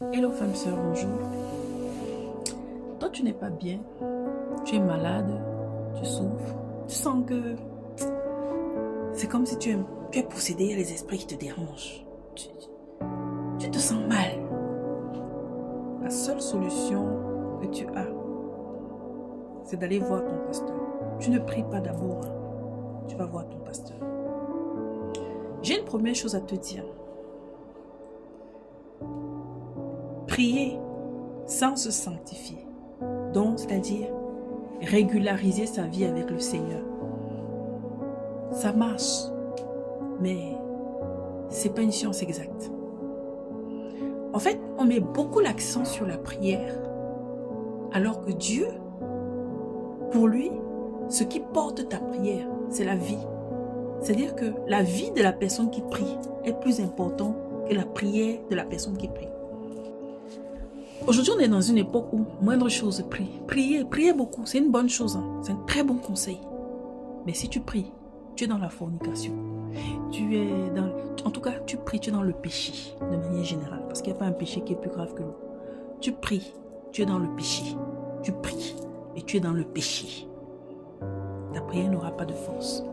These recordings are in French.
Hello femme sœur, bonjour. Toi tu n'es pas bien, tu es malade, tu souffres, tu sens que c'est comme si tu es possédé, il y a les esprits qui te dérangent. Tu te sens mal. La seule solution que tu as, c'est d'aller voir ton pasteur. Tu ne pries pas d'abord, tu vas voir ton pasteur. J'ai une première chose à te dire. Prier sans se sanctifier, donc c'est-à-dire régulariser sa vie avec le Seigneur. Ça marche, mais c'est pas une science exacte. En fait, on met beaucoup l'accent sur la prière, alors que Dieu, pour lui, ce qui porte ta prière, c'est la vie. C'est-à-dire que la vie de la personne qui prie est plus importante que la prière de la personne qui prie. Aujourd'hui, on est dans une époque où moindre chose prie. Priez beaucoup, c'est une bonne chose, c'est un très bon conseil. Mais si tu pries, tu es dans la fornication. En tout cas, tu pries, tu es dans le péché, de manière générale. Parce qu'il n'y a pas un péché qui est plus grave que l'autre. Tu pries, tu es dans le péché. Tu pries, et tu es dans le péché. Ta prière n'aura pas de force.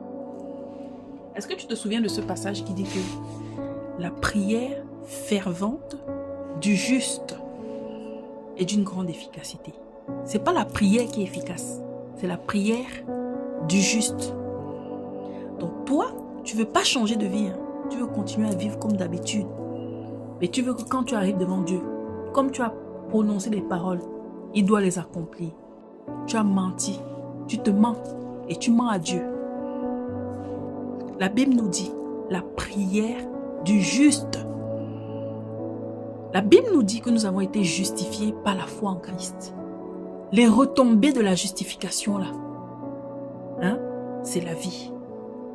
Est-ce que tu te souviens de ce passage qui dit que la prière fervente du juste est d'une grande efficacité? C'est pas la prière qui est efficace, c'est la prière du juste. Donc toi, tu veux pas changer de vie, tu veux continuer à vivre comme d'habitude. Mais tu veux que quand tu arrives devant Dieu, comme tu as prononcé des paroles, il doit les accomplir. Tu as menti, tu te mens et tu mens à Dieu. La Bible nous dit la prière du juste. La Bible nous dit que nous avons été justifiés par la foi en Christ. Les retombées de la justification là, c'est la vie.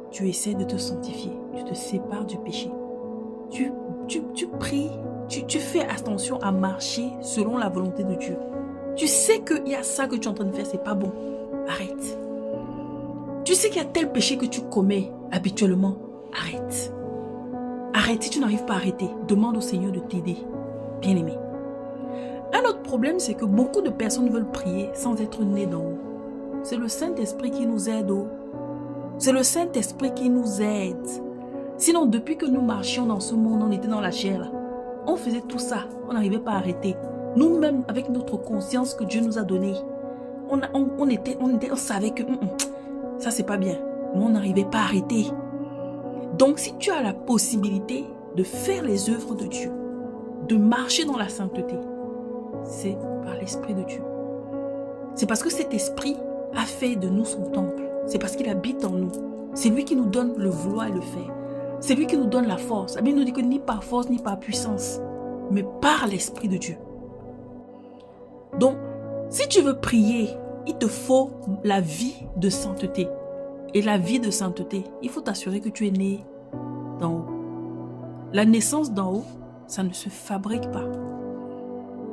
Tu essaies de te sanctifier, tu te sépares du péché. Tu pries, tu fais attention à marcher selon la volonté de Dieu. Tu sais qu'il y a ça que tu es en train de faire, c'est pas bon. Arrête. Tu sais qu'il y a tel péché que tu commets habituellement. Arrête. Arrête. Si tu n'arrives pas à arrêter, demande au Seigneur de t'aider. Bien-aimé. Un autre problème, c'est que beaucoup de personnes veulent prier sans être nées d'en haut. C'est le Saint-Esprit qui nous aide. C'est le Saint-Esprit qui nous aide. Sinon, depuis que nous marchions dans ce monde, on était dans la chair. Là. On faisait tout ça. On n'arrivait pas à arrêter. Nous-mêmes, avec notre conscience que Dieu nous a donnée, on savait que ça, c'est pas bien. Mais on n'arrivait pas à arrêter. Donc, si tu as la possibilité de faire les œuvres de Dieu, de marcher dans la sainteté, c'est par l'Esprit de Dieu. C'est parce que cet Esprit a fait de nous son temple. C'est parce qu'il habite en nous. C'est lui qui nous donne le vouloir et le faire. C'est lui qui nous donne la force. La Bible nous dit que ni par force, ni par puissance, mais par l'Esprit de Dieu. Donc, si tu veux prier, il te faut la vie de sainteté. Et la vie de sainteté, il faut t'assurer que tu es né d'en haut. La naissance d'en haut, ça ne se fabrique pas.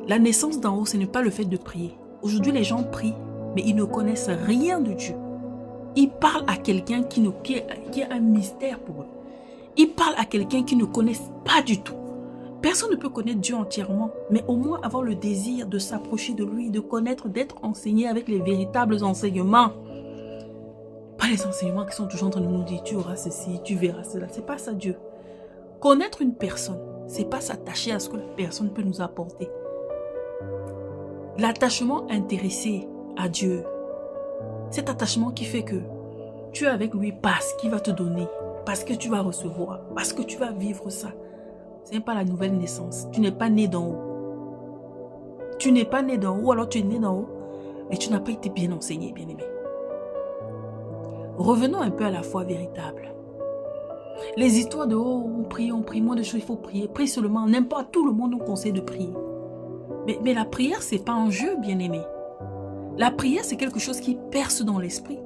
La naissance d'en haut, ce n'est pas le fait de prier. Aujourd'hui, les gens prient, mais ils ne connaissent rien de Dieu. Ils parlent à quelqu'un qui est un mystère pour eux. Ils parlent à quelqu'un qu'ils ne connaissent pas du tout. Personne ne peut connaître Dieu entièrement, mais au moins avoir le désir de s'approcher de lui, de connaître, d'être enseigné avec les véritables enseignements. Pas les enseignements qui sont toujours en train de nous dire tu auras ceci, tu verras cela. C'est pas ça Dieu. Connaître une personne, c'est pas s'attacher à ce que la personne peut nous apporter. L'attachement intéressé à Dieu, cet attachement qui fait que tu es avec lui parce qu'il va te donner, parce que tu vas recevoir, parce que tu vas vivre ça. Ce n'est pas la nouvelle naissance. Tu n'es pas né d'en haut. Tu n'es pas né d'en haut, alors tu es né d'en haut, mais tu n'as pas été bien enseigné, bien-aimé. Revenons un peu à la foi véritable. Les histoires de on prie, moins de choses, il faut prier. Prie seulement, n'importe, tout le monde nous conseille de prier. Mais la prière, c'est pas un jeu, bien-aimé. La prière, c'est quelque chose qui perce dans l'esprit.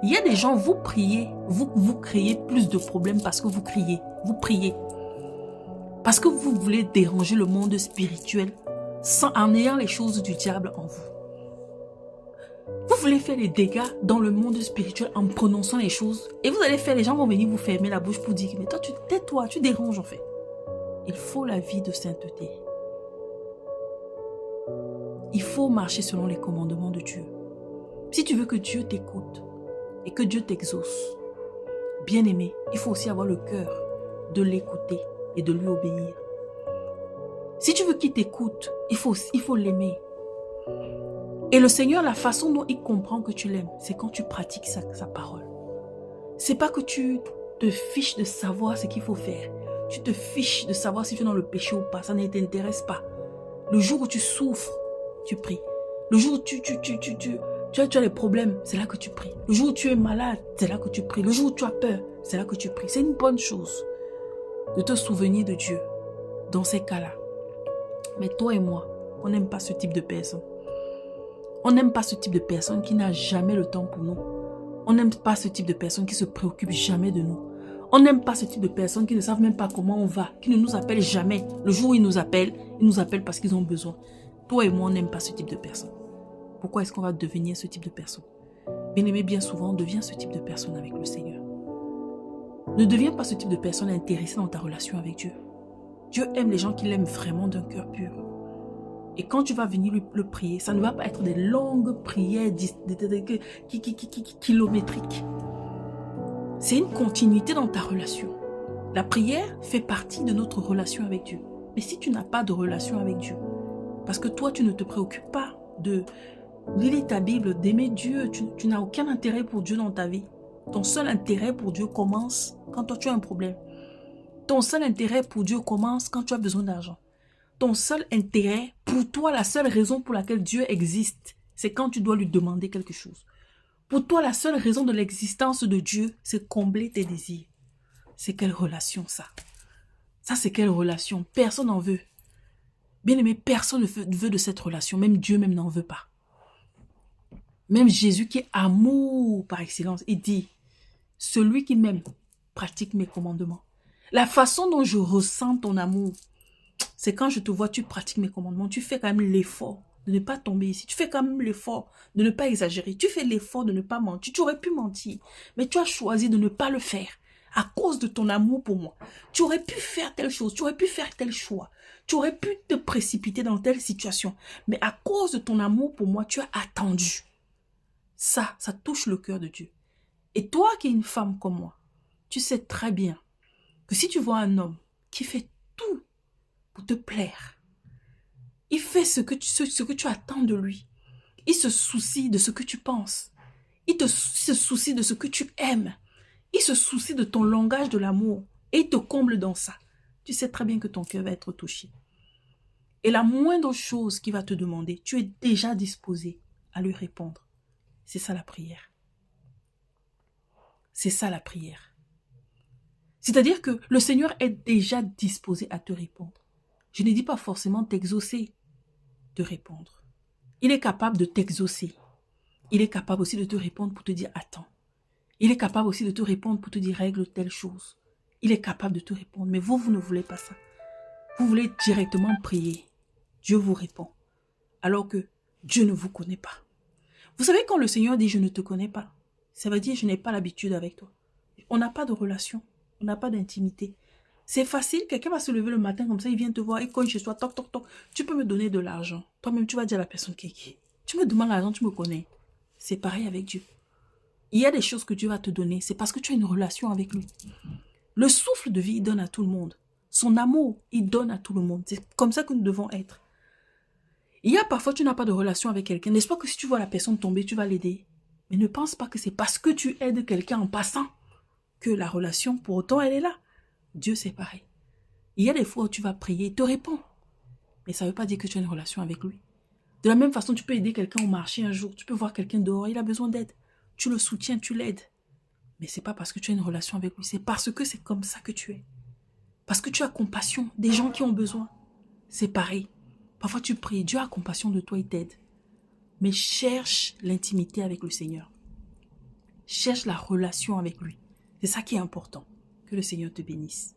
Il y a des gens, vous priez, vous créez plus de problèmes parce que vous criez, vous priez. Parce que vous voulez déranger le monde spirituel en ayant les choses du diable en vous. Vous voulez faire des dégâts dans le monde spirituel en prononçant les choses. Et vous allez faire, les gens vont venir vous fermer la bouche pour dire, mais toi, tais-toi, tu déranges en fait. Il faut la vie de sainteté. Il faut marcher selon les commandements de Dieu. Si tu veux que Dieu t'écoute et que Dieu t'exauce, bien-aimé, il faut aussi avoir le cœur de l'écouter et de lui obéir. Si tu veux qu'il t'écoute, il faut l'aimer. Et le Seigneur, la façon dont il comprend que tu l'aimes, c'est quand tu pratiques sa parole. C'est pas que tu te fiches de savoir ce qu'il faut faire. Tu te fiches de savoir si tu es dans le péché ou pas. Ça ne t'intéresse pas. Le jour où tu souffres, tu pries. Le jour où tu as des problèmes, c'est là que tu pries. Le jour où tu es malade, c'est là que tu pries. Le jour où tu as peur, c'est là que tu pries. C'est une bonne chose de te souvenir de Dieu dans ces cas-là. Mais toi et moi, on n'aime pas ce type de personne. On n'aime pas ce type de personne qui n'a jamais le temps pour nous. On n'aime pas ce type de personne qui se préoccupe jamais de nous. On n'aime pas ce type de personnes qui ne savent même pas comment on va, qui ne nous appellent jamais. Le jour où ils nous appellent parce qu'ils ont besoin. Toi et moi, on n'aime pas ce type de personne. Pourquoi est-ce qu'on va devenir ce type de personne? Bien aimé, bien souvent, on devient ce type de personne avec le Seigneur. Ne deviens pas ce type de personne intéressée dans ta relation avec Dieu. Dieu aime les gens qui l'aiment vraiment d'un cœur pur. Et quand tu vas venir le prier, ça ne va pas être des longues prières kilométriques. C'est une continuité dans ta relation. La prière fait partie de notre relation avec Dieu. Mais si tu n'as pas de relation avec Dieu, parce que toi, tu ne te préoccupes pas de lire ta Bible, d'aimer Dieu, tu n'as aucun intérêt pour Dieu dans ta vie. Ton seul intérêt pour Dieu commence quand toi, tu as un problème. Ton seul intérêt pour Dieu commence quand tu as besoin d'argent. Ton seul intérêt, pour toi, la seule raison pour laquelle Dieu existe, c'est quand tu dois lui demander quelque chose. Pour toi, la seule raison de l'existence de Dieu, c'est combler tes désirs. C'est quelle relation ça? Ça, c'est quelle relation? Personne n'en veut. Bien aimé, personne ne veut de cette relation. Même Dieu même n'en veut pas. Même Jésus qui est amour par excellence, il dit, celui qui m'aime pratique mes commandements. La façon dont je ressens ton amour, c'est quand je te vois, tu pratiques mes commandements, tu fais quand même l'effort de ne pas tomber ici. Tu fais quand même l'effort de ne pas exagérer. Tu fais l'effort de ne pas mentir. Tu aurais pu mentir, mais tu as choisi de ne pas le faire à cause de ton amour pour moi. Tu aurais pu faire telle chose, tu aurais pu faire tel choix. Tu aurais pu te précipiter dans telle situation. Mais à cause de ton amour pour moi, tu as attendu. Ça touche le cœur de Dieu. Et toi qui es une femme comme moi, tu sais très bien que si tu vois un homme qui fait tout pour te plaire, il fait ce que tu attends de lui. Il se soucie de ce que tu penses. Il se soucie de ce que tu aimes. Il se soucie de ton langage de l'amour. Et il te comble dans ça. Tu sais très bien que ton cœur va être touché. Et la moindre chose qu'il va te demander, tu es déjà disposé à lui répondre. C'est ça la prière. C'est ça la prière. C'est-à-dire que le Seigneur est déjà disposé à te répondre. Je ne dis pas forcément t'exaucer de répondre. Il est capable de t'exaucer. Il est capable aussi de te répondre pour te dire attends. Il est capable aussi de te répondre pour te dire règle telle chose. Il est capable de te répondre. Mais vous ne voulez pas ça. Vous voulez directement prier. Dieu vous répond. Alors que Dieu ne vous connaît pas. Vous savez quand le Seigneur dit je ne te connais pas, ça veut dire je n'ai pas l'habitude avec toi. On n'a pas de relation. On n'a pas d'intimité. C'est facile, quelqu'un va se lever le matin comme ça, il vient te voir, il cogne chez toi, toc, toc, toc. Tu peux me donner de l'argent. Toi-même, tu vas dire à la personne qui est qui. Tu me demandes l'argent, tu me connais. C'est pareil avec Dieu. Il y a des choses que Dieu va te donner, c'est parce que tu as une relation avec lui. Le souffle de vie, il donne à tout le monde. Son amour, il donne à tout le monde. C'est comme ça que nous devons être. Il y a parfois, tu n'as pas de relation avec quelqu'un. N'est-ce pas que si tu vois la personne tomber, tu vas l'aider? Mais ne pense pas que c'est parce que tu aides quelqu'un en passant que la relation, pour autant, elle est là. Dieu, c'est pareil. Il y a des fois où tu vas prier, il te répond. Mais ça ne veut pas dire que tu as une relation avec lui. De la même façon, tu peux aider quelqu'un au marché un jour. Tu peux voir quelqu'un dehors, il a besoin d'aide. Tu le soutiens, tu l'aides. Mais ce n'est pas parce que tu as une relation avec lui. C'est parce que c'est comme ça que tu es. Parce que tu as compassion des gens qui ont besoin. C'est pareil. Parfois tu pries, Dieu a compassion de toi, il t'aide. Mais cherche l'intimité avec le Seigneur. Cherche la relation avec lui. C'est ça qui est important. Que le Seigneur te bénisse.